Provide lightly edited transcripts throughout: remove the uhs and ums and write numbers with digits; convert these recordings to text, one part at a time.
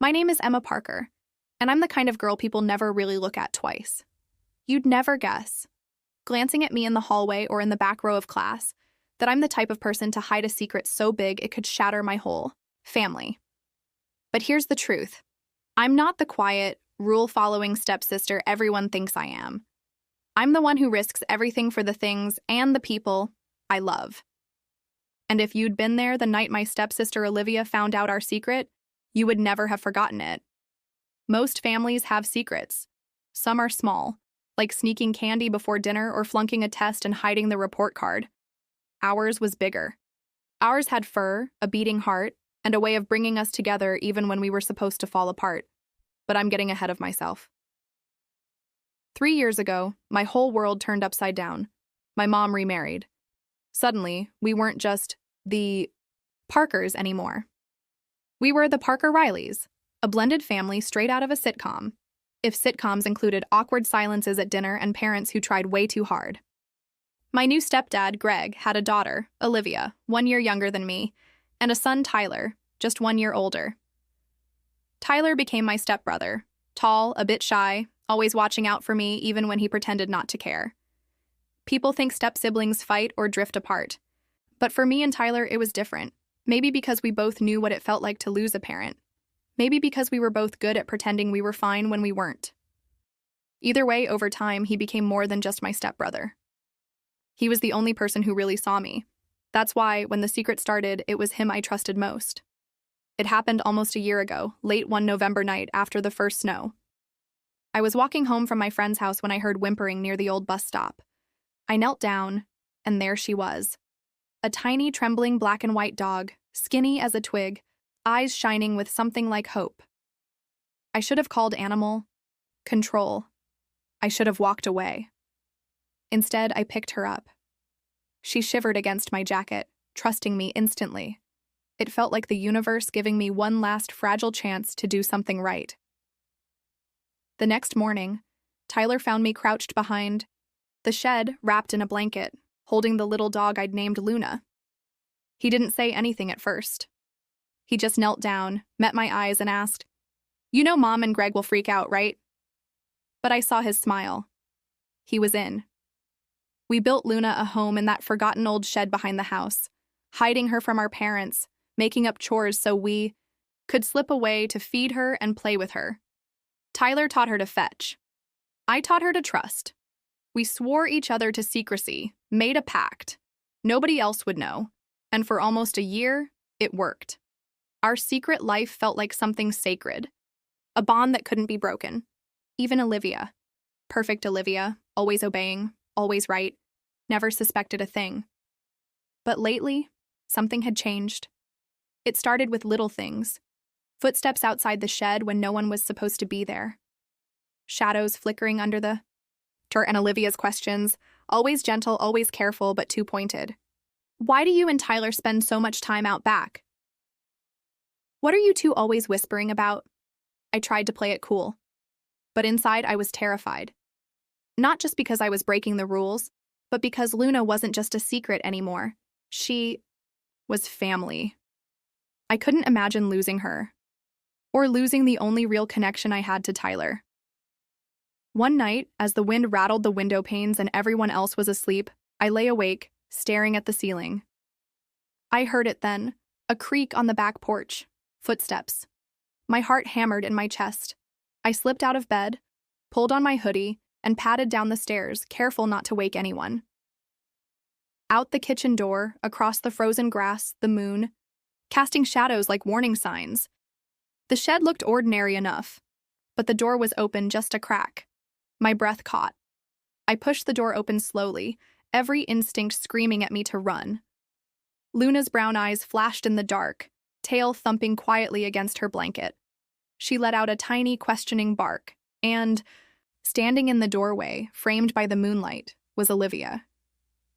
My name is Emma Parker, and I'm the kind of girl people never really look at twice. You'd never guess, glancing at me in the hallway or in the back row of class, that I'm the type of person to hide a secret so big it could shatter my whole family. But here's the truth. I'm not the quiet, rule-following stepsister everyone thinks I am. I'm the one who risks everything for the things and the people I love. And if you'd been there the night my stepsister Olivia found out our secret, you would never have forgotten it. Most families have secrets. Some are small, like sneaking candy before dinner or flunking a test and hiding the report card. Ours was bigger. Ours had fur, a beating heart, and a way of bringing us together even when we were supposed to fall apart. But I'm getting ahead of myself. 3 years ago, my whole world turned upside down. My mom remarried. Suddenly, we weren't just the Parkers anymore. We were the Parker Rileys, a blended family straight out of a sitcom, if sitcoms included awkward silences at dinner and parents who tried way too hard. My new stepdad, Greg, had a daughter, Olivia, 1 year younger than me, and a son, Tyler, just 1 year older. Tyler became my stepbrother, tall, a bit shy, always watching out for me even when he pretended not to care. People think step-siblings fight or drift apart. But for me and Tyler, it was different. Maybe because we both knew what it felt like to lose a parent. Maybe because we were both good at pretending we were fine when we weren't. Either way, over time, he became more than just my stepbrother. He was the only person who really saw me. That's why, when the secret started, it was him I trusted most. It happened almost a year ago, late one November night after the first snow. I was walking home from my friend's house when I heard whimpering near the old bus stop. I knelt down, and there she was. A tiny, trembling black and white dog, skinny as a twig, eyes shining with something like hope. I should have called animal control. I should have walked away. Instead, I picked her up. She shivered against my jacket, trusting me instantly. It felt like the universe giving me one last fragile chance to do something right. The next morning, Tyler found me crouched behind the shed, wrapped in a blanket, holding the little dog I'd named Luna. He didn't say anything at first. He just knelt down, met my eyes, and asked, "You know Mom and Greg will freak out, right?" But I saw his smile. He was in. We built Luna a home in that forgotten old shed behind the house, hiding her from our parents, making up chores so we could slip away to feed her and play with her. Tyler taught her to fetch. I taught her to trust. We swore each other to secrecy, made a pact. Nobody else would know. And for almost a year, it worked. Our secret life felt like something sacred, a bond that couldn't be broken. Even Olivia, perfect Olivia, always obeying, always right, never suspected a thing. But lately, something had changed. It started with little things. Footsteps outside the shed when no one was supposed to be there. Shadows flickering under the and Olivia's questions, always gentle, always careful, but too pointed. "Why do you and Tyler spend so much time out back? What are you two always whispering about?" I tried to play it cool. But inside, I was terrified. Not just because I was breaking the rules, but because Luna wasn't just a secret anymore. She was family. I couldn't imagine losing her, or losing the only real connection I had to Tyler. One night, as the wind rattled the window panes and everyone else was asleep, I lay awake, staring at the ceiling. I heard it then, a creak on the back porch, footsteps. My heart hammered in my chest. I slipped out of bed, pulled on my hoodie, and padded down the stairs, careful not to wake anyone. Out the kitchen door, across the frozen grass, the moon, casting shadows like warning signs. The shed looked ordinary enough, but the door was open just a crack. My breath caught. I pushed the door open slowly, every instinct screaming at me to run. Luna's brown eyes flashed in the dark, tail thumping quietly against her blanket. She let out a tiny, questioning bark, and, standing in the doorway, framed by the moonlight, was Olivia.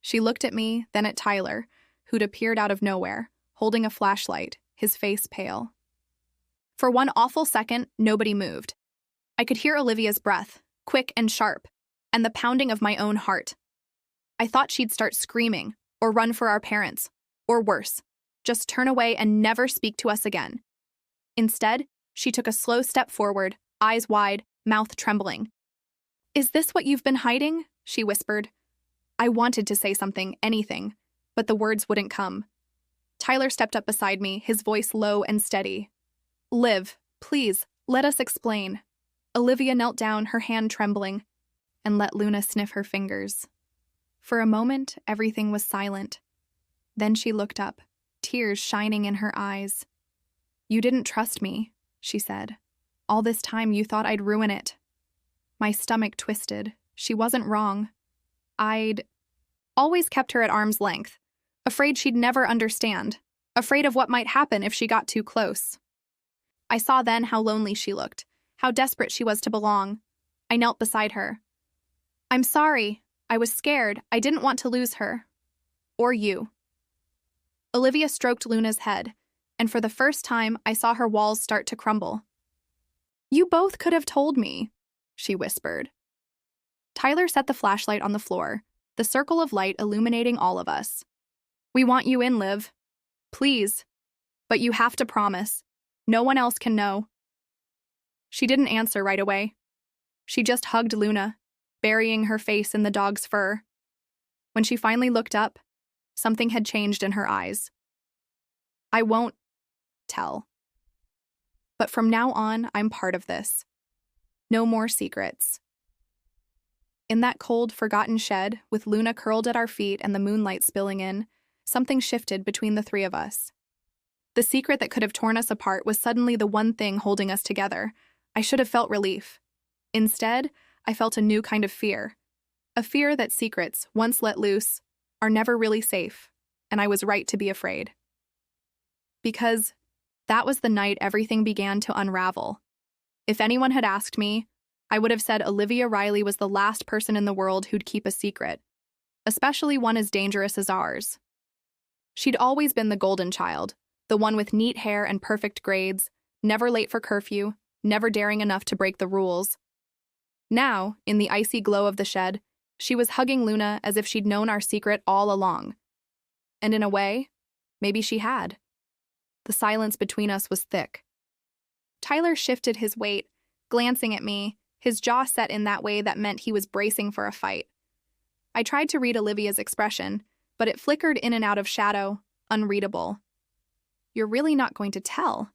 She looked at me, then at Tyler, who'd appeared out of nowhere, holding a flashlight, his face pale. For one awful second, nobody moved. I could hear Olivia's breath, quick and sharp, and the pounding of my own heart. I thought she'd start screaming, or run for our parents, or worse, just turn away and never speak to us again. Instead, She took a slow step forward, eyes wide, mouth trembling. "Is this what you've been hiding?" she whispered. I wanted to say something, anything, but the words wouldn't come. Tyler stepped up beside me, his voice low and steady. "Liv, please, let us explain." Olivia knelt down, her hand trembling, and let Luna sniff her fingers. For a moment, everything was silent. Then she looked up, tears shining in her eyes. "You didn't trust me," she said. "All this time you thought I'd ruin it." My stomach twisted. She wasn't wrong. I'd always kept her at arm's length, afraid she'd never understand, afraid of what might happen if she got too close. I saw then how lonely she looked, how desperate she was to belong. I knelt beside her. "I'm sorry. I was scared. I didn't want to lose her. Or you." Olivia stroked Luna's head, and for the first time I saw her walls start to crumble. "You both could have told me," she whispered. Tyler set the flashlight on the floor, the circle of light illuminating all of us. "We want you in, Liv. Please. But you have to promise. No one else can know." She didn't answer right away. She just hugged Luna, burying her face in the dog's fur. When she finally looked up, something had changed in her eyes. "I won't tell. But from now on, I'm part of this. No more secrets." In that cold, forgotten shed, with Luna curled at our feet and the moonlight spilling in, something shifted between the three of us. The secret that could have torn us apart was suddenly the one thing holding us together. I should have felt relief. Instead, I felt a new kind of fear. A fear that secrets, once let loose, are never really safe, and I was right to be afraid. Because that was the night everything began to unravel. If anyone had asked me, I would have said Olivia Riley was the last person in the world who'd keep a secret, especially one as dangerous as ours. She'd always been the golden child, the one with neat hair and perfect grades, never late for curfew, never daring enough to break the rules. Now, in the icy glow of the shed, she was hugging Luna as if she'd known our secret all along. And in a way, maybe she had. The silence between us was thick. Tyler shifted his weight, glancing at me, his jaw set in that way that meant he was bracing for a fight. I tried to read Olivia's expression, but it flickered in and out of shadow, unreadable. "You're really not going to tell?"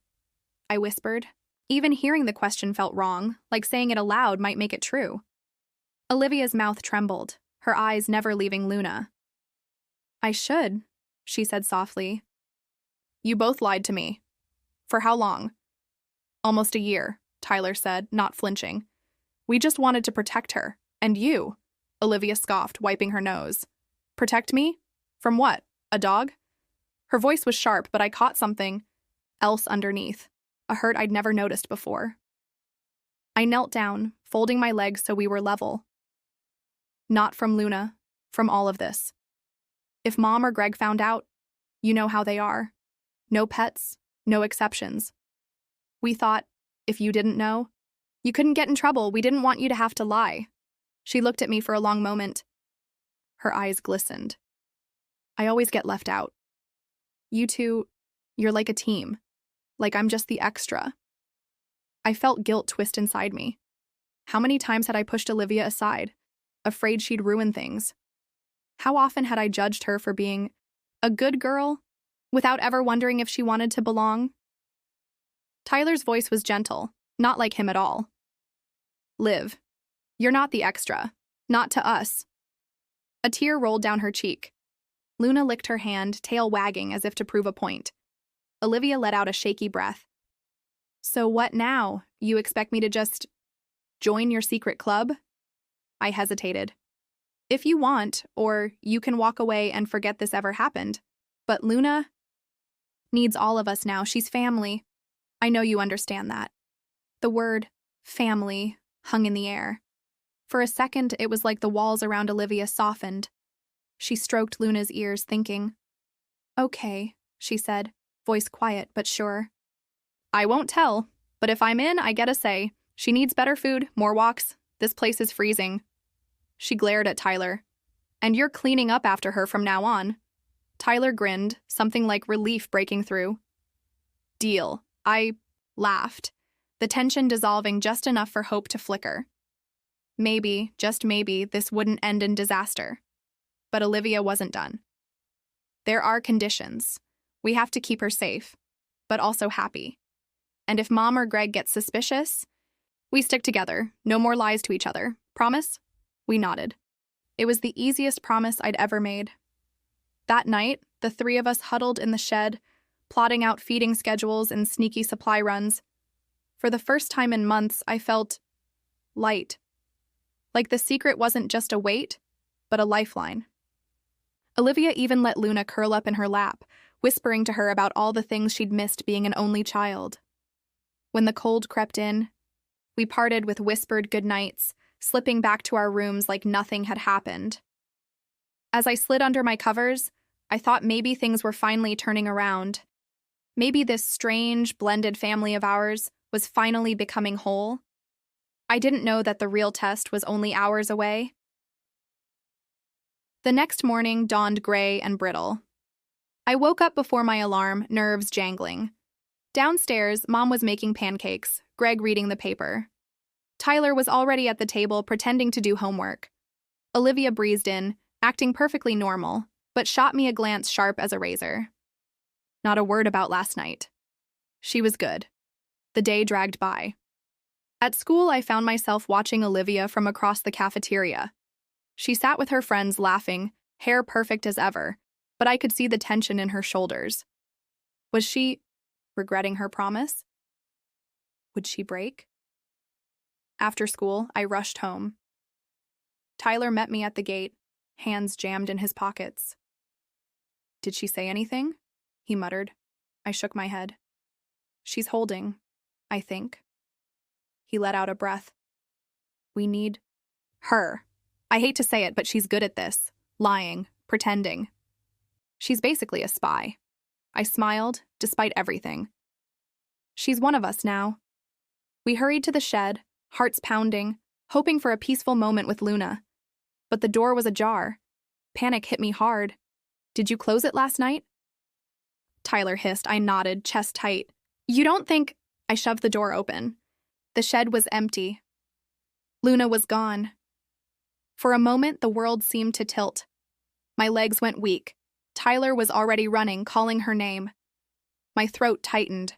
I whispered. Even hearing the question felt wrong, like saying it aloud might make it true. Olivia's mouth trembled, her eyes never leaving Luna. "I should," she said softly. "You both lied to me." "For how long?" "Almost a year," Tyler said, not flinching. "We just wanted to protect her. And you," Olivia scoffed, wiping her nose. "Protect me? From what? A dog?" Her voice was sharp, but I caught something else underneath, a hurt I'd never noticed before. I knelt down, folding my legs so we were level. "Not from Luna, from all of this. If Mom or Greg found out, you know how they are. No pets, no exceptions. We thought, if you didn't know, you couldn't get in trouble. We didn't want you to have to lie." She looked at me for a long moment. Her eyes glistened. "I always get left out. You two, you're like a team. Like I'm just the extra." I felt guilt twist inside me. How many times had I pushed Olivia aside, afraid she'd ruin things? How often had I judged her for being a good girl, without ever wondering if she wanted to belong? Tyler's voice was gentle, not like him at all. "Liv, you're not the extra. Not to us." A tear rolled down her cheek. Luna licked her hand, tail wagging as if to prove a point. Olivia let out a shaky breath. "So what now? You expect me to just join your secret club?" I hesitated. "If you want, or you can walk away and forget this ever happened. But Luna needs all of us now. She's family. I know you understand that." The word family hung in the air. For a second, it was like the walls around Olivia softened. She stroked Luna's ears, thinking. "Okay," she said, voice quiet but sure. "I won't tell, but if I'm in, I get a say. She needs better food, more walks. This place is freezing." She glared at Tyler. "And you're cleaning up after her from now on." Tyler grinned, something like relief breaking through. "Deal." I laughed. the tension dissolving just enough for hope to flicker. Maybe, just maybe, this wouldn't end in disaster. But Olivia wasn't done. There are conditions. We have to keep her safe, but also happy. And if Mom or Greg gets suspicious, we stick together. No more lies to each other. Promise? We nodded. It was the easiest promise I'd ever made. That night, the three of us huddled in the shed, plotting out feeding schedules and sneaky supply runs. For the first time in months, I felt light. Like the secret wasn't just a weight, but a lifeline. Olivia even let Luna curl up in her lap, whispering to her about all the things she'd missed being an only child. When the cold crept in, we parted with whispered goodnights, slipping back to our rooms like nothing had happened. As I slid under my covers, I thought maybe things were finally turning around. Maybe this strange, blended family of ours was finally becoming whole. I didn't know that the real test was only hours away. The next morning dawned gray and brittle. I woke up before my alarm, nerves jangling. Downstairs, Mom was making pancakes, Greg reading the paper. Tyler was already at the table pretending to do homework. Olivia breezed in, acting perfectly normal, but shot me a glance sharp as a razor. Not a word about last night. She was good. The day dragged by. At school, I found myself watching Olivia from across the cafeteria. She sat with her friends laughing, hair perfect as ever, but I could see the tension in her shoulders. Was she regretting her promise? Would she break? After school, I rushed home. Tyler met me at the gate, hands jammed in his pockets. Did she say anything? He muttered. I shook my head. She's holding, I think. He let out a breath. We need her. I hate to say it, but she's good at this. Lying, pretending. She's basically a spy. I smiled, despite everything. She's one of us now. We hurried to the shed, hearts pounding, hoping for a peaceful moment with Luna. But the door was ajar. Panic hit me hard. Did you close it last night? Tyler hissed. I nodded, chest tight. You don't think... I shoved the door open. The shed was empty. Luna was gone. For a moment, the world seemed to tilt. My legs went weak. Tyler was already running, calling her name. My throat tightened.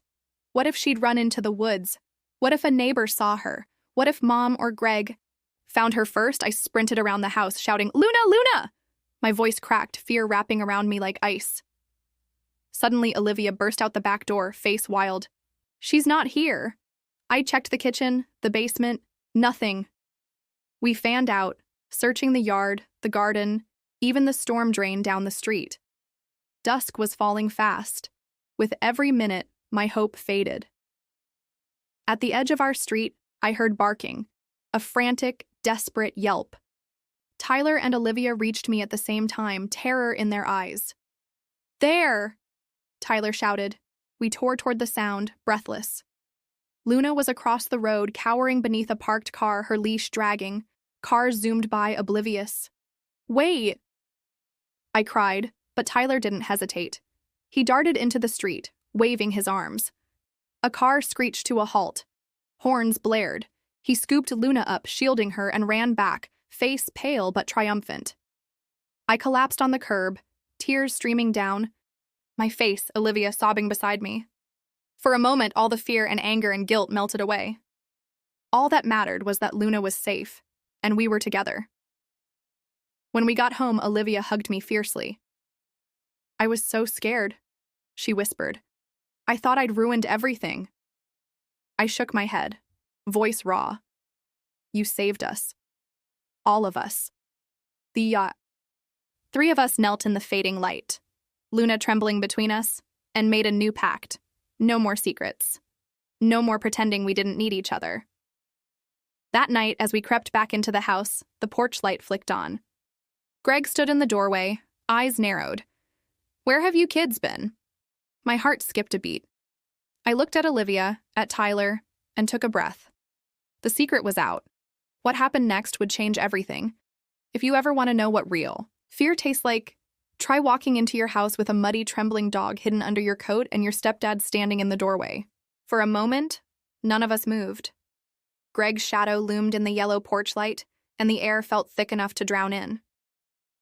What if she'd run into the woods? What if a neighbor saw her? What if Mom or Greg found her first? I sprinted around the house, shouting, Luna, Luna! My voice cracked, fear wrapping around me like ice. Suddenly, Olivia burst out the back door, face wild. She's not here. I checked the kitchen, the basement, nothing. We fanned out, searching the yard, the garden, even the storm drain down the street. Dusk was falling fast. With every minute, my hope faded. At the edge of our street, I heard barking, a frantic, desperate yelp. Tyler and Olivia reached me at the same time, terror in their eyes. There! Tyler shouted. We tore toward the sound, breathless. Luna was across the road, cowering beneath a parked car, her leash dragging. Cars zoomed by, oblivious. Wait! I cried, but Tyler didn't hesitate. He darted into the street, waving his arms. A car screeched to a halt. Horns blared. He scooped Luna up, shielding her, and ran back, face pale but triumphant. I collapsed on the curb, tears streaming down. My face, Olivia sobbing beside me. For a moment, all the fear and anger and guilt melted away. All that mattered was that Luna was safe, and we were together. When we got home, Olivia hugged me fiercely. I was so scared, she whispered. I thought I'd ruined everything. I shook my head, voice raw. You saved us. All of us. The three of us knelt in the fading light, Luna trembling between us, and made a new pact. No more secrets. No more pretending we didn't need each other. That night, as we crept back into the house, the porch light flicked on. Greg stood in the doorway, eyes narrowed. Where have you kids been? My heart skipped a beat. I looked at Olivia, at Tyler, and took a breath. The secret was out. What happened next would change everything. If you ever want to know what real fear tastes like, try walking into your house with a muddy, trembling dog hidden under your coat and your stepdad standing in the doorway. For a moment, None of us moved. Greg's shadow loomed in the yellow porch light, and the air felt thick enough to drown in.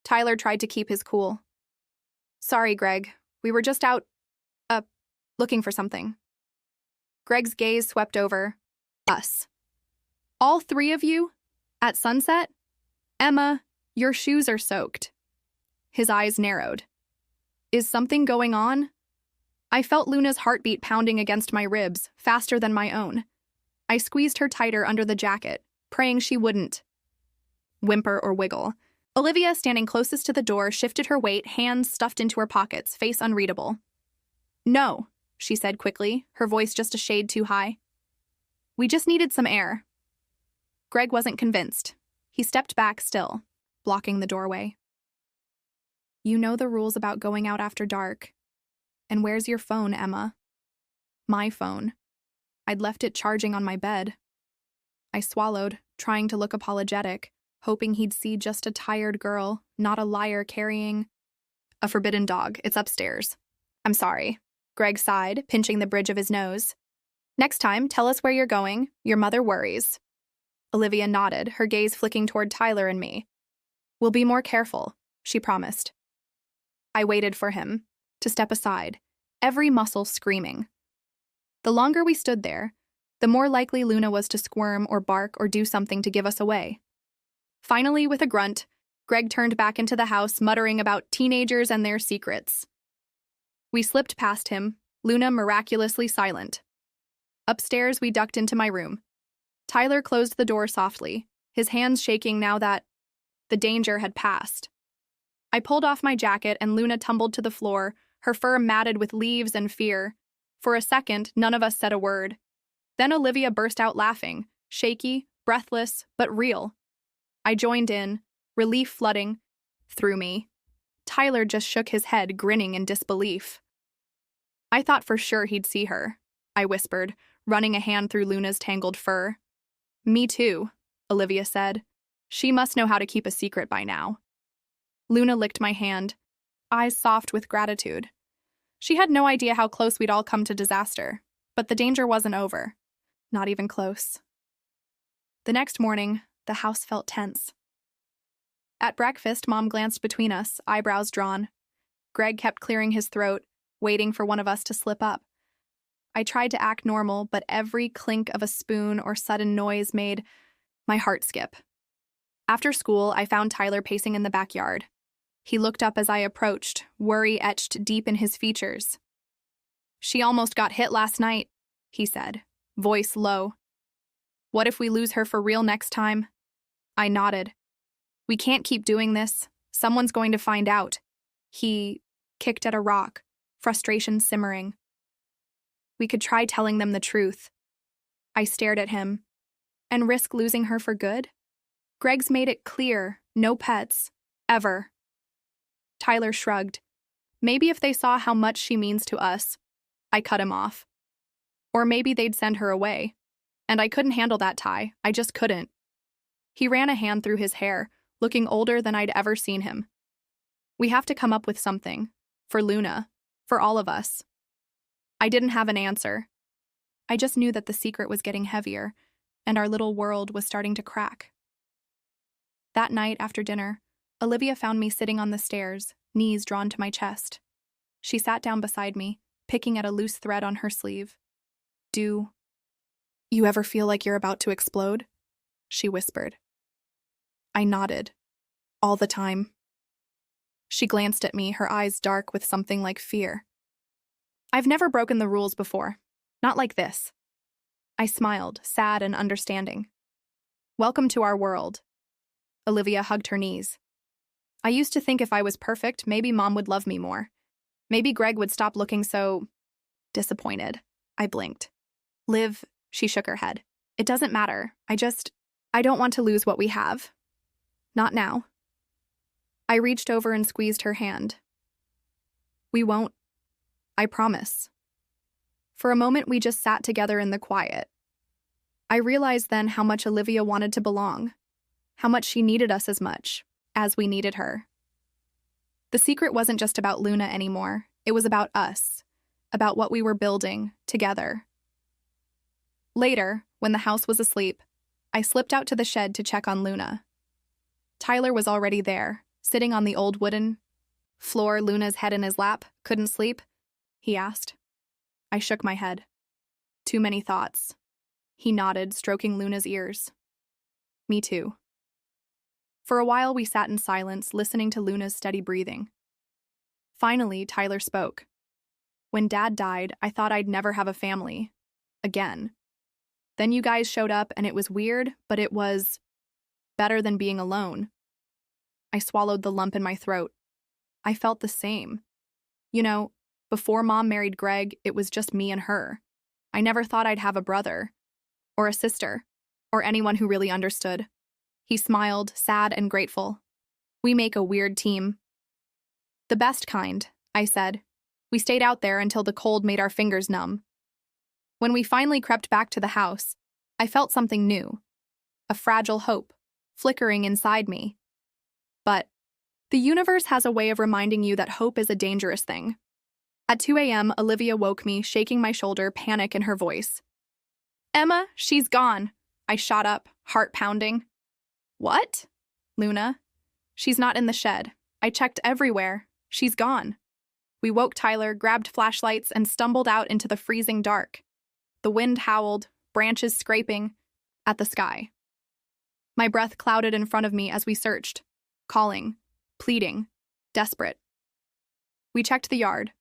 Tyler tried to keep his cool. Sorry, Greg. We were just out, looking for something. Greg's gaze swept over us. All three of you? At sunset? Emma, your shoes are soaked. His eyes narrowed. Is something going on? I felt Luna's heartbeat pounding against my ribs, faster than my own. I squeezed her tighter under the jacket, praying she wouldn't whimper or wiggle. Olivia, standing closest to the door, shifted her weight, hands stuffed into her pockets, face unreadable. No, she said quickly, her voice just a shade too high. We just needed some air. Greg wasn't convinced. He stepped back still, blocking the doorway. You know the rules about going out after dark. And where's your phone, Emma? My phone. I'd left it charging on my bed. I swallowed, trying to look apologetic, hoping he'd see just a tired girl, not a liar carrying a forbidden dog. It's upstairs. I'm sorry. Greg sighed, pinching the bridge of his nose. Next time, tell us where you're going. Your mother worries. Olivia nodded, her gaze flicking toward Tyler and me. We'll be more careful, she promised. I waited for him to step aside, every muscle screaming. The longer we stood there, the more likely Luna was to squirm or bark or do something to give us away. Finally, with a grunt, Greg turned back into the house, muttering about teenagers and their secrets. We slipped past him, Luna miraculously silent. Upstairs, we ducked into my room. Tyler closed the door softly, his hands shaking now that the danger had passed. I pulled off my jacket and Luna tumbled to the floor, her fur matted with leaves and fear. For a second, none of us said a word. Then Olivia burst out laughing, shaky, breathless, but real. I joined in, relief flooding through me. Tyler just shook his head, grinning in disbelief. I thought for sure he'd see her, I whispered, running a hand through Luna's tangled fur. Me too, Olivia said. She must know how to keep a secret by now. Luna licked my hand, eyes soft with gratitude. She had no idea how close we'd all come to disaster, but the danger wasn't over. Not even close. The next morning, the house felt tense. At breakfast, Mom glanced between us, eyebrows drawn. Greg kept clearing his throat, waiting for one of us to slip up. I tried to act normal, but every clink of a spoon or sudden noise made my heart skip. After school, I found Tyler pacing in the backyard. He looked up as I approached, worry etched deep in his features. She almost got hit last night, he said, voice low. What if we lose her for real next time? I nodded. We can't keep doing this. Someone's going to find out. He kicked at a rock, frustration simmering. We could try telling them the truth. I stared at him. And risk losing her for good? Greg's made it clear, no pets, ever. Tyler shrugged. Maybe if they saw how much she means to us. I cut him off. Or maybe they'd send her away. And I couldn't handle that, Ty. I just couldn't. He ran a hand through his hair, looking older than I'd ever seen him. We have to come up with something. For Luna. For all of us. I didn't have an answer. I just knew that the secret was getting heavier, and our little world was starting to crack. That night after dinner, Olivia found me sitting on the stairs, knees drawn to my chest. She sat down beside me, picking at a loose thread on her sleeve. Do you ever feel like you're about to explode? She whispered. I nodded. All the time. She glanced at me, her eyes dark with something like fear. I've never broken the rules before. Not like this. I smiled, sad and understanding. Welcome to our world. Olivia hugged her knees. I used to think if I was perfect, maybe Mom would love me more. Maybe Greg would stop looking so disappointed. I blinked. Liv, she shook her head. It doesn't matter. I don't want to lose what we have. Not now. I reached over and squeezed her hand. We won't. I promise. For a moment, we just sat together in the quiet. I realized then how much Olivia wanted to belong, how much she needed us as much as we needed her. The secret wasn't just about Luna anymore. It was about us, about what we were building together. Later, when the house was asleep, I slipped out to the shed to check on Luna. Tyler was already there, sitting on the old wooden floor, Luna's head in his lap. Couldn't sleep? He asked. I shook my head. Too many thoughts. He nodded, stroking Luna's ears. Me too. For a while we sat in silence, listening to Luna's steady breathing. Finally, Tyler spoke. When Dad died, I thought I'd never have a family. Again. Then you guys showed up and it was weird, but it was better than being alone. I swallowed the lump in my throat. I felt the same. You know, before Mom married Greg, it was just me and her. I never thought I'd have a brother, or a sister, or anyone who really understood. He smiled, sad and grateful. We make a weird team. The best kind, I said. We stayed out there until the cold made our fingers numb. When we finally crept back to the house, I felt something new. A fragile hope, flickering inside me. But the universe has a way of reminding you that hope is a dangerous thing. At 2 a.m., Olivia woke me, shaking my shoulder, panic in her voice. Emma, she's gone. I shot up, heart pounding. What? Luna? She's not in the shed. I checked everywhere. She's gone. We woke Tyler, grabbed flashlights, and stumbled out into the freezing dark. The wind howled, branches scraping at the sky. My breath clouded in front of me as we searched, calling, pleading, desperate. We checked the yard,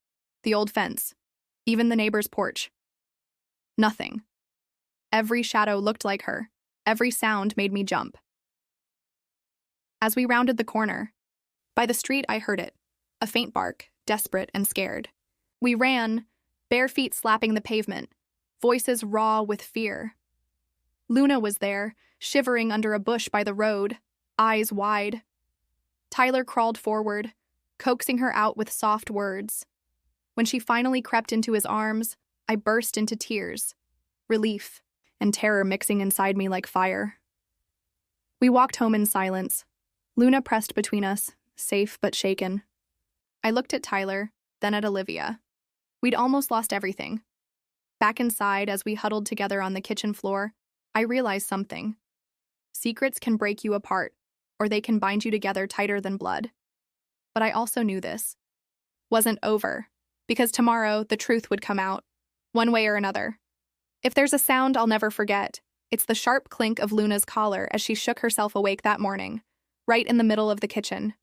the old fence, even the neighbor's porch. Nothing. Every shadow looked like her. Every sound made me jump. As we rounded the corner, by the street I heard it, a faint bark, desperate and scared. We ran, bare feet slapping the pavement, voices raw with fear. Luna was there, shivering under a bush by the road, eyes wide. Tyler crawled forward, coaxing her out with soft words. When she finally crept into his arms, I burst into tears, relief and terror mixing inside me like fire. We walked home in silence. Luna pressed between us, safe but shaken. I looked at Tyler, then at Olivia. We'd almost lost everything. Back inside, as we huddled together on the kitchen floor, I realized something. Secrets can break you apart, or they can bind you together tighter than blood. But I also knew this wasn't over, because tomorrow the truth would come out, one way or another. If there's a sound I'll never forget, it's the sharp clink of Luna's collar as she shook herself awake that morning, right in the middle of the kitchen.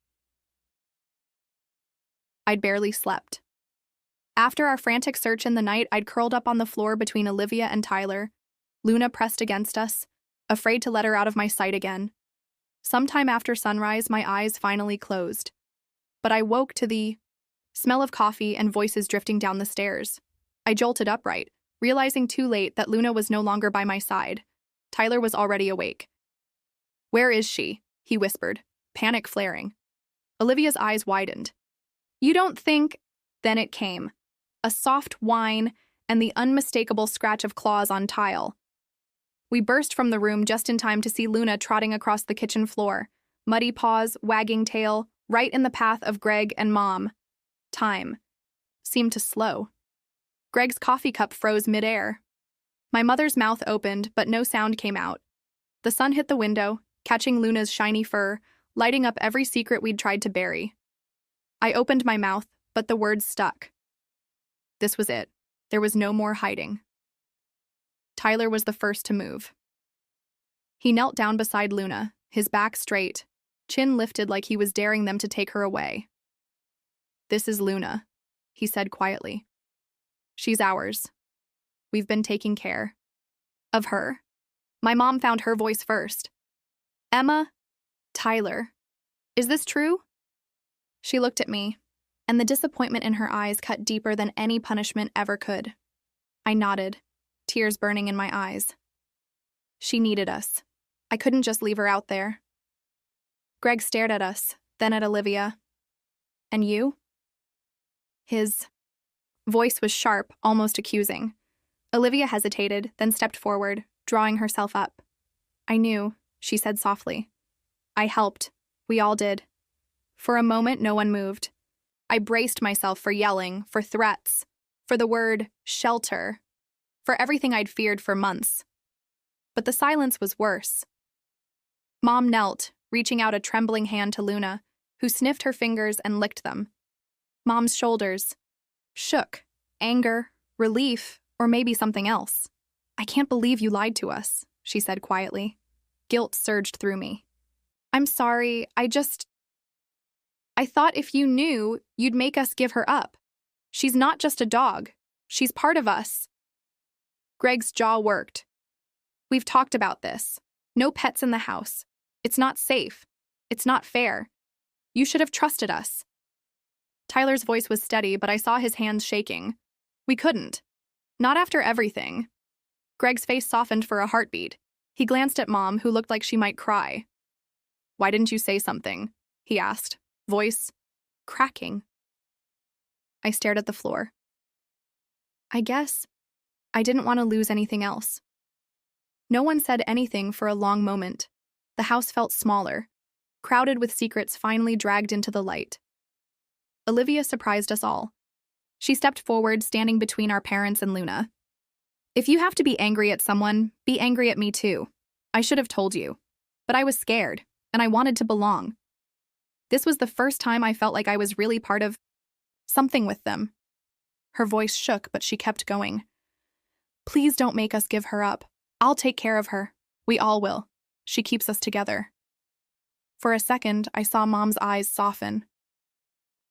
I'd barely slept. After our frantic search in the night, I'd curled up on the floor between Olivia and Tyler. Luna pressed against us, afraid to let her out of my sight again. Sometime after sunrise, my eyes finally closed. But I woke to the smell of coffee and voices drifting down the stairs. I jolted upright, realizing too late that Luna was no longer by my side. Tyler was already awake. Where is she? He whispered, panic flaring. Olivia's eyes widened. You don't think... Then it came. A soft whine and the unmistakable scratch of claws on tile. We burst from the room just in time to see Luna trotting across the kitchen floor, muddy paws, wagging tail, right in the path of Greg and Mom. Time seemed to slow. Greg's coffee cup froze midair. My mother's mouth opened, but no sound came out. The sun hit the window, catching Luna's shiny fur, lighting up every secret we'd tried to bury. I opened my mouth, but the words stuck. This was it. There was no more hiding. Tyler was the first to move. He knelt down beside Luna, his back straight, chin lifted like he was daring them to take her away. This is Luna, he said quietly. She's ours. We've been taking care of her. My mom found her voice first. Emma? Tyler. Is this true? She looked at me, and the disappointment in her eyes cut deeper than any punishment ever could. I nodded, tears burning in my eyes. She needed us. I couldn't just leave her out there. Greg stared at us, then at Olivia. And you? His voice was sharp, almost accusing. Olivia hesitated, then stepped forward, drawing herself up. I knew, she said softly. I helped. We all did. For a moment, no one moved. I braced myself for yelling, for threats, for the word shelter. for everything I'd feared for months. But the silence was worse. Mom knelt, reaching out a trembling hand to Luna, who sniffed her fingers and licked them. Mom's shoulders shook, anger, relief, or maybe something else. "I can't believe you lied to us," she said quietly. Guilt surged through me. "I'm sorry, I thought if you knew, you'd make us give her up. She's not just a dog. She's part of us." Greg's jaw worked. "We've talked about this. No pets in the house. It's not safe. It's not fair. You should have trusted us." Tyler's voice was steady, but I saw his hands shaking. "We couldn't. Not after everything." Greg's face softened for a heartbeat. He glanced at Mom, who looked like she might cry. "Why didn't you say something?" he asked, voice cracking. I stared at the floor. "I guess I didn't want to lose anything else." No one said anything for a long moment. The house felt smaller, crowded with secrets finally dragged into the light. Olivia surprised us all. She stepped forward, standing between our parents and Luna. "If you have to be angry at someone, be angry at me too. I should have told you. But I was scared, and I wanted to belong. This was the first time I felt like I was really part of something with them." Her voice shook, but she kept going. "Please don't make us give her up. I'll take care of her. We all will. She keeps us together." For a second, I saw Mom's eyes soften.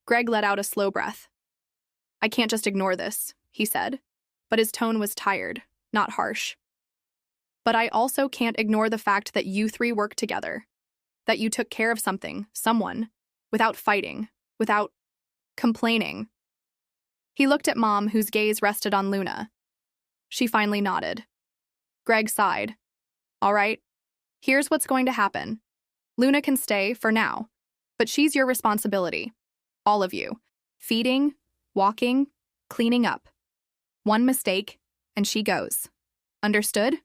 Greg let out a slow breath. "I can't just ignore this," he said, but his tone was tired, not harsh. "But I also can't ignore the fact that you three worked together, that you took care of someone, without fighting, without complaining." He looked at Mom, whose gaze rested on Luna. She finally nodded. Greg sighed. "All right, here's what's going to happen. Luna can stay for now, but she's your responsibility. All of you. Feeding, walking, cleaning up. One mistake, and she goes. Understood?"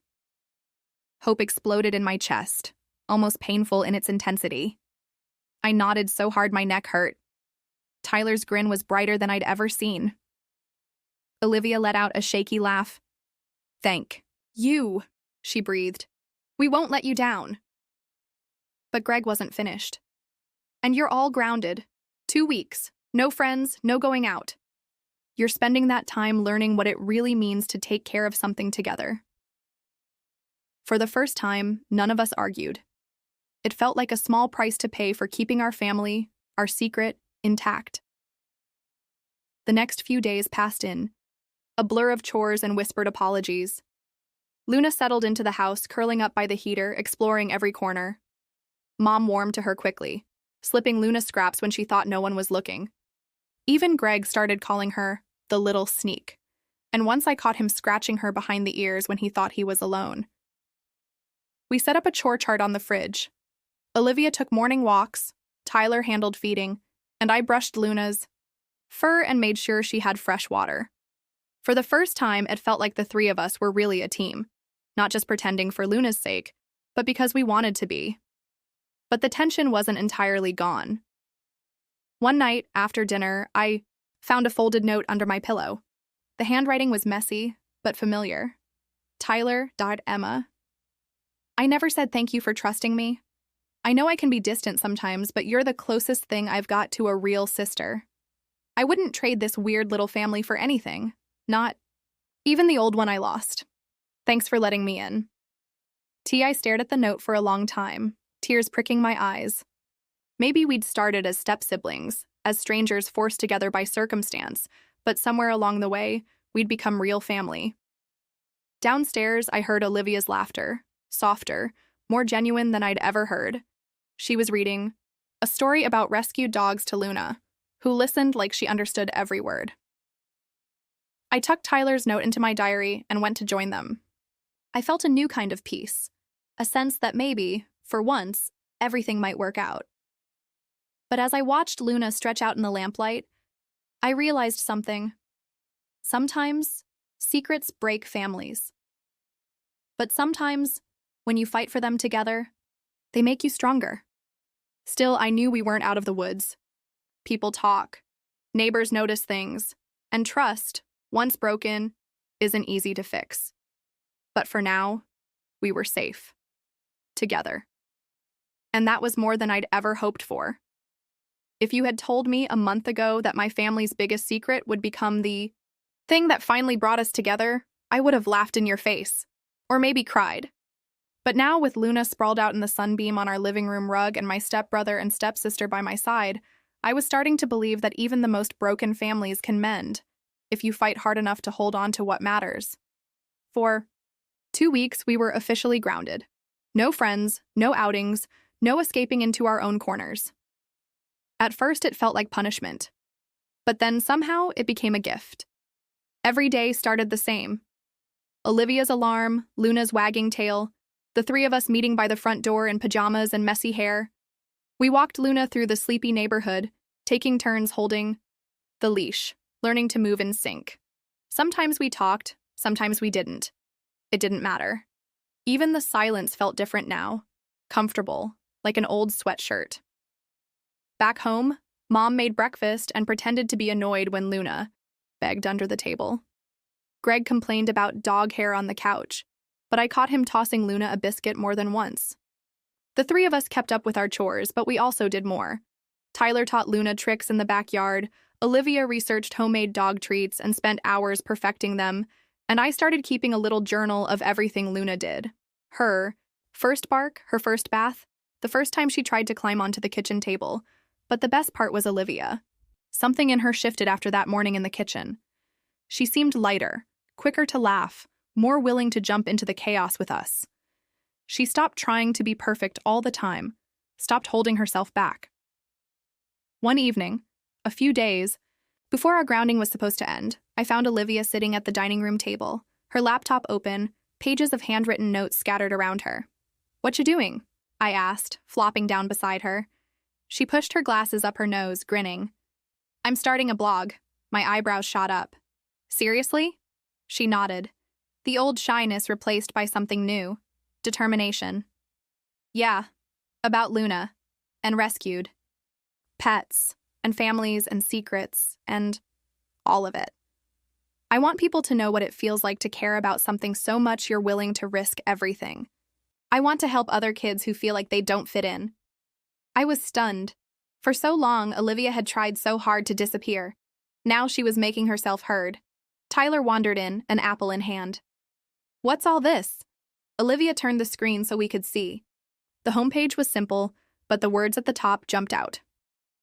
Hope exploded in my chest, almost painful in its intensity. I nodded so hard my neck hurt. Tyler's grin was brighter than I'd ever seen. Olivia let out a shaky laugh. "Thank you," she breathed. "We won't let you down." But Greg wasn't finished. "And you're all grounded. 2 weeks. No friends, no going out. You're spending that time learning what it really means to take care of something together." For the first time, none of us argued. It felt like a small price to pay for keeping our family, our secret, intact. The next few days passed in, a blur of chores and whispered apologies. Luna settled into the house, curling up by the heater, exploring every corner. Mom warmed to her quickly, slipping Luna scraps when she thought no one was looking. Even Greg started calling her the little sneak, and once I caught him scratching her behind the ears when he thought he was alone. We set up a chore chart on the fridge. Olivia took morning walks, Tyler handled feeding, and I brushed Luna's fur and made sure she had fresh water. For the first time, it felt like the three of us were really a team, not just pretending for Luna's sake, but because we wanted to be. But the tension wasn't entirely gone. One night, after dinner, I found a folded note under my pillow. The handwriting was messy, but familiar. Tyler, Emma. "I never said thank you for trusting me. I know I can be distant sometimes, but you're the closest thing I've got to a real sister. I wouldn't trade this weird little family for anything. Not even the old one I lost. Thanks for letting me in." I stared at the note for a long time, tears pricking my eyes. Maybe we'd started as step-siblings, as strangers forced together by circumstance, but somewhere along the way, we'd become real family. Downstairs, I heard Olivia's laughter, softer, more genuine than I'd ever heard. She was reading a story about rescued dogs to Luna, who listened like she understood every word. I tucked Tyler's note into my diary and went to join them. I felt a new kind of peace, a sense that maybe, for once, everything might work out. But as I watched Luna stretch out in the lamplight, I realized something. Sometimes, secrets break families. But sometimes, when you fight for them together, they make you stronger. Still, I knew we weren't out of the woods. People talk, neighbors notice things, and trust, once broken, isn't easy to fix. But for now, we were safe. Together. And that was more than I'd ever hoped for. If you had told me a month ago that my family's biggest secret would become the thing that finally brought us together, I would have laughed in your face. Or maybe cried. But now, with Luna sprawled out in the sunbeam on our living room rug and my stepbrother and stepsister by my side, I was starting to believe that even the most broken families can mend, if you fight hard enough to hold on to what matters. For 2 weeks, we were officially grounded. No friends, no outings, no escaping into our own corners. At first, it felt like punishment. But then somehow it became a gift. Every day started the same. Olivia's alarm, Luna's wagging tail, the three of us meeting by the front door in pajamas and messy hair. We walked Luna through the sleepy neighborhood, taking turns holding the leash, learning to move in sync. Sometimes we talked, sometimes we didn't. It didn't matter. Even the silence felt different now, comfortable, like an old sweatshirt. Back home, Mom made breakfast and pretended to be annoyed when Luna begged under the table. Greg complained about dog hair on the couch, but I caught him tossing Luna a biscuit more than once. The three of us kept up with our chores, but we also did more. Tyler taught Luna tricks in the backyard, Olivia researched homemade dog treats and spent hours perfecting them, and I started keeping a little journal of everything Luna did. Her first bark, her first bath, the first time she tried to climb onto the kitchen table. But the best part was Olivia. Something in her shifted after that morning in the kitchen. She seemed lighter, quicker to laugh, more willing to jump into the chaos with us. She stopped trying to be perfect all the time, stopped holding herself back. One evening, a few days, before our grounding was supposed to end, I found Olivia sitting at the dining room table, her laptop open, pages of handwritten notes scattered around her. "What you doing?" I asked, flopping down beside her. She pushed her glasses up her nose, grinning. "I'm starting a blog." My eyebrows shot up. "Seriously?" She nodded. The old shyness replaced by something new. Determination. "Yeah, about Luna. And rescued. Pets, and families, and secrets, and all of it. I want people to know what it feels like to care about something so much you're willing to risk everything. I want to help other kids who feel like they don't fit in." I was stunned. For so long, Olivia had tried so hard to disappear. Now she was making herself heard. Tyler wandered in, an apple in hand. "What's all this?" Olivia turned the screen so we could see. The homepage was simple, but the words at the top jumped out.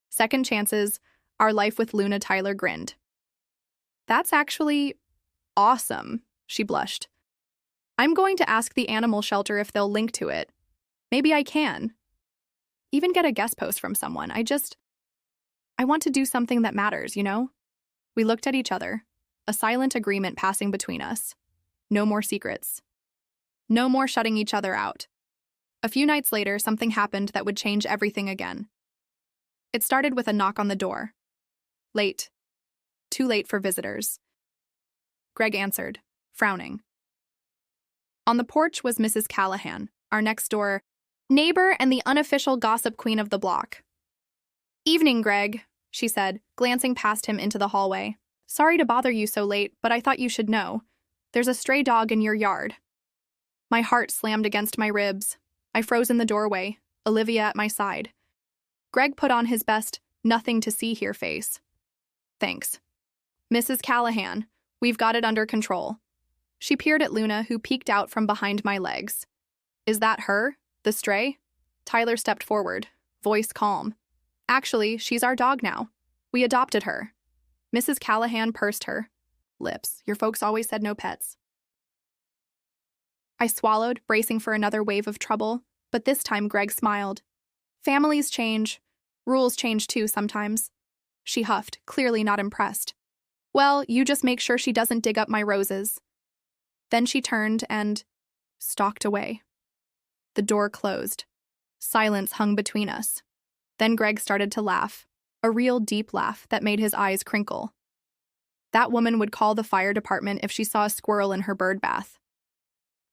"Second chances, our life with Luna." Tyler grinned. "That's actually awesome," she blushed. "I'm going to ask the animal shelter if they'll link to it. Maybe I can. Even get a guest post from someone. I want to do something that matters, you know?" We looked at each other, a silent agreement passing between us. No more secrets. No more shutting each other out. A few nights later, something happened that would change everything again. It started with a knock on the door. Late. Too late for visitors. Greg answered, frowning. On the porch was Mrs. Callahan, our next-door neighbor and the unofficial gossip queen of the block. "Evening, Greg," she said, glancing past him into the hallway. "Sorry to bother you so late, but I thought you should know. There's a stray dog in your yard." My heart slammed against my ribs. I froze in the doorway, Olivia at my side. Greg put on his best nothing to see here face. "Thanks. Mrs. Callahan, we've got it under control." She peered at Luna, who peeked out from behind my legs. "Is that her? The stray?" Tyler stepped forward, voice calm. "Actually, she's our dog now. We adopted her." Mrs. Callahan pursed her lips. "Your folks always said no pets." I swallowed, bracing for another wave of trouble, but this time Greg smiled. "Families change. Rules change too sometimes." She huffed, clearly not impressed. "Well, you just make sure she doesn't dig up my roses." Then she turned and stalked away. The door closed. Silence hung between us. Then Greg started to laugh, a real deep laugh that made his eyes crinkle. That woman would call the fire department if she saw a squirrel in her bird bath.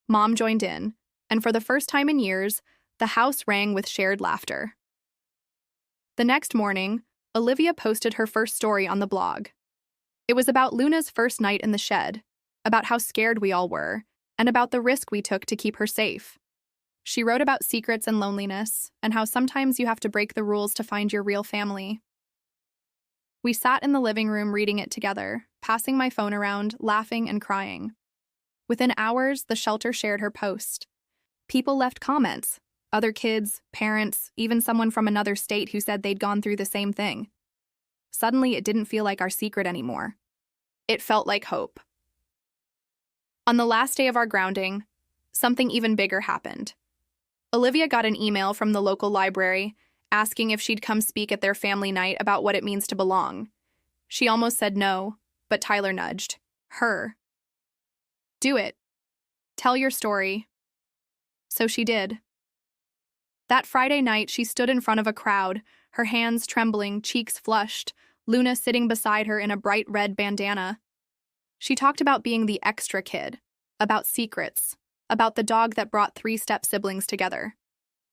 Mom joined in, and for the first time in years, the house rang with shared laughter. The next morning, Olivia posted her first story on the blog. It was about Luna's first night in the shed, about how scared we all were, and about the risk we took to keep her safe. She wrote about secrets and loneliness, and how sometimes you have to break the rules to find your real family. We sat in the living room reading it together, passing my phone around, laughing and crying. Within hours, the shelter shared her post. People left comments. Other kids, parents, even someone from another state who said they'd gone through the same thing. Suddenly, it didn't feel like our secret anymore. It felt like hope. On the last day of our grounding, something even bigger happened. Olivia got an email from the local library asking if she'd come speak at their family night about what it means to belong. She almost said no, but Tyler nudged her. Do it. Tell your story. So she did. That Friday night, she stood in front of a crowd, her hands trembling, cheeks flushed, Luna sitting beside her in a bright red bandana. She talked about being the extra kid, about secrets, about the dog that brought 3 step-siblings together.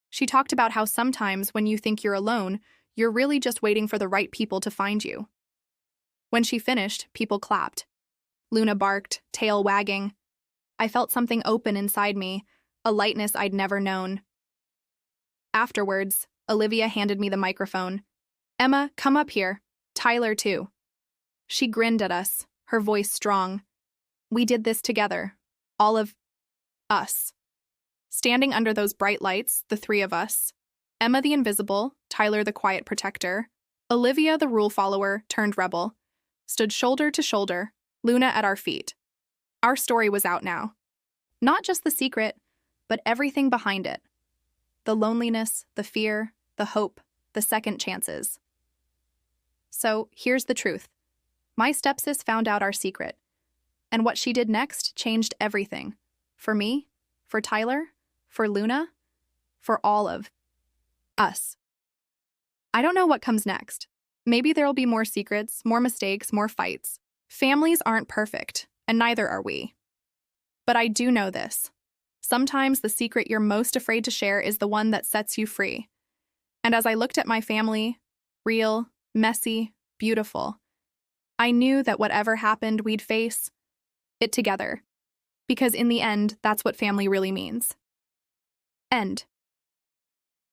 She talked about how sometimes when you think you're alone, you're really just waiting for the right people to find you. When she finished, people clapped. Luna barked, tail wagging. I felt something open inside me, a lightness I'd never known. Afterwards, Olivia handed me the microphone. Emma, come up here. Tyler, too. She grinned at us, her voice strong. We did this together. All of us. Standing under those bright lights, the 3 of us. Emma the invisible, Tyler the quiet protector, Olivia the rule follower turned rebel, stood shoulder to shoulder, Luna at our feet. Our story was out now. Not just the secret, but everything behind it. The loneliness, the fear, the hope, the second chances. So, here's the truth. My stepsis found out our secret. And what she did next changed everything. For me, for Tyler, for Luna, for all of us. I don't know what comes next. Maybe there'll be more secrets, more mistakes, more fights. Families aren't perfect, and neither are we. But I do know this. Sometimes the secret you're most afraid to share is the one that sets you free. And as I looked at my family, real, messy, beautiful, I knew that whatever happened, we'd face it together. Because in the end, that's what family really means. End.